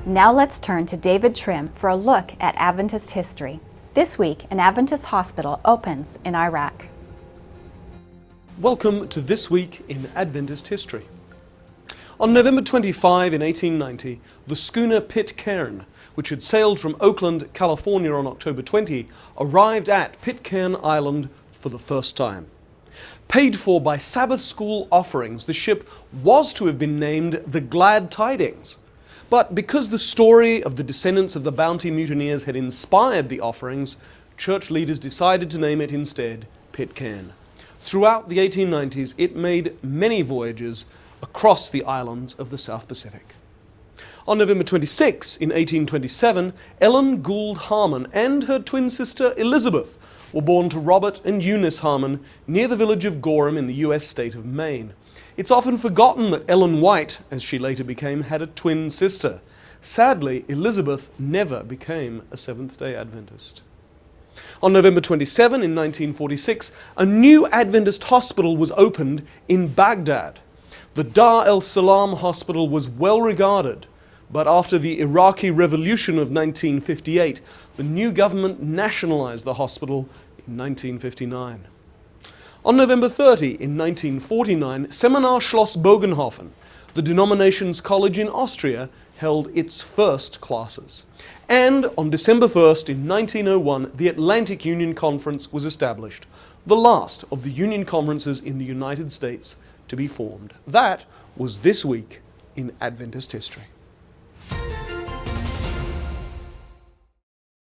Now let's turn to David Trim for a look at Adventist history. This week, an Adventist hospital opens in Iraq. Welcome to This Week in Adventist History. On November 25 in 1890, the schooner Pitcairn, which had sailed from Oakland, California on October 20, arrived at Pitcairn Island for the first time. Paid for by Sabbath school offerings, the ship was to have been named the Glad Tidings. But because the story of the descendants of the Bounty mutineers had inspired the offerings, church leaders decided to name it instead Pitcairn. Throughout the 1890s, it made many voyages across the islands of the South Pacific. On November 26, in 1827, Ellen Gould Harmon and her twin sister Elizabeth were born to Robert and Eunice Harmon near the village of Gorham in the U.S. state of Maine. It's often forgotten that Ellen White, as she later became, had a twin sister. Sadly, Elizabeth never became a Seventh-day Adventist. On November 27, in 1946, a new Adventist hospital was opened in Baghdad. The Dar el-Salam Hospital was well regarded, but after the Iraqi Revolution of 1958, the new government nationalized the hospital in 1959. On November 30, in 1949, Seminar Schloss Bogenhofen, the denomination's college in Austria, held its first classes. And on December 1st, in 1901, the Atlantic Union Conference was established, the last of the union conferences in the United States to be formed. That was This Week in Adventist History.